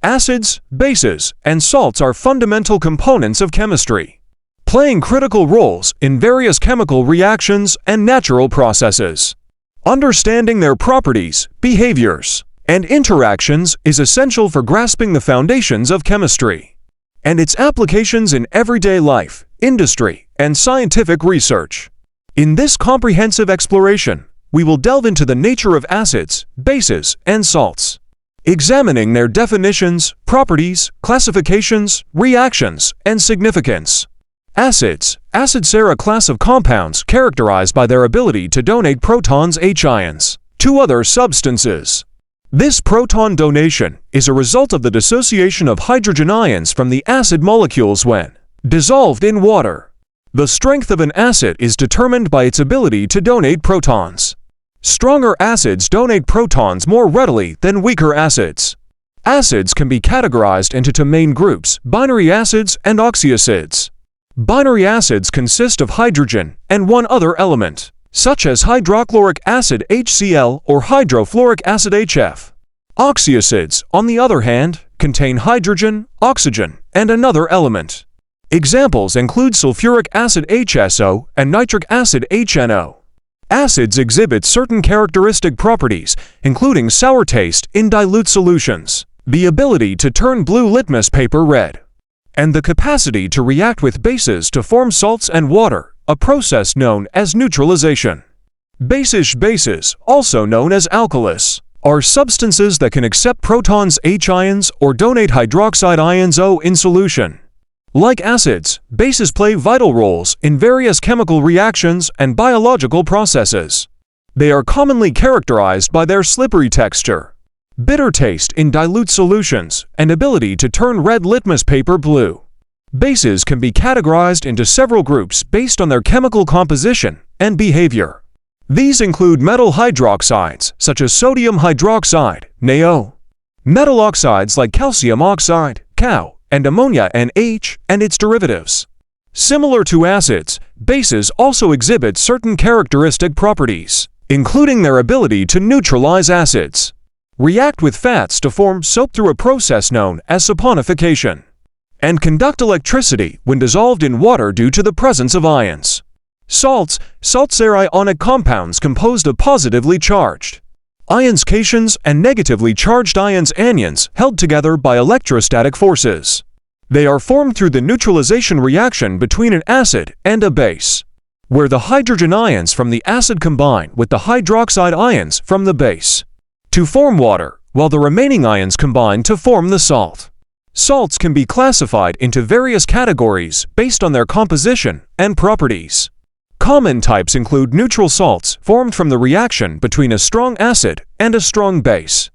Acids, bases, and salts are fundamental components of chemistry, playing critical roles in various chemical reactions and natural processes. Understanding their properties, behaviors, and interactions is essential for grasping the foundations of chemistry and its applications in everyday life, industry, and scientific research. In this comprehensive exploration, we will delve into the nature of acids, bases, and salts, examining their definitions, properties, classifications, reactions, and significance. Acids. Acids are a class of compounds characterized by their ability to donate protons H-ions to other substances. This proton donation is a result of the dissociation of hydrogen ions from the acid molecules when dissolved in water. The strength of an acid is determined by its ability to donate protons. Stronger acids donate protons more readily than weaker acids. Acids can be categorized into two main groups: binary acids and oxyacids. Binary acids consist of hydrogen and one other element, such as hydrochloric acid HCl or hydrofluoric acid HF. Oxyacids, on the other hand, contain hydrogen, oxygen, and another element. Examples include sulfuric acid HSO and nitric acid HNO. Acids exhibit certain characteristic properties, including sour taste in dilute solutions, the ability to turn blue litmus paper red, and the capacity to react with bases to form salts and water, a process known as neutralization. Bases, also known as alkalis, are substances that can accept protons H-ions or donate hydroxide ions O in solution. Like acids, bases play vital roles in various chemical reactions and biological processes. They are commonly characterized by their slippery texture, bitter taste in dilute solutions, and ability to turn red litmus paper blue. Bases can be categorized into several groups based on their chemical composition and behavior. These include metal hydroxides, such as sodium hydroxide, NaOH, metal oxides like calcium oxide, Cal, and ammonia NH, and its derivatives. Similar to acids, bases also exhibit certain characteristic properties, including their ability to neutralize acids, react with fats to form soap through a process known as saponification, and conduct electricity when dissolved in water due to the presence of ions. Salts are ionic compounds composed of positively charged ions cations and negatively charged ions anions held together by electrostatic forces. They are formed through the neutralization reaction between an acid and a base, where the hydrogen ions from the acid combine with the hydroxide ions from the base to form water, while the remaining ions combine to form the salt. Salts can be classified into various categories based on their composition and properties. Common types include neutral salts formed from the reaction between a strong acid and a strong base,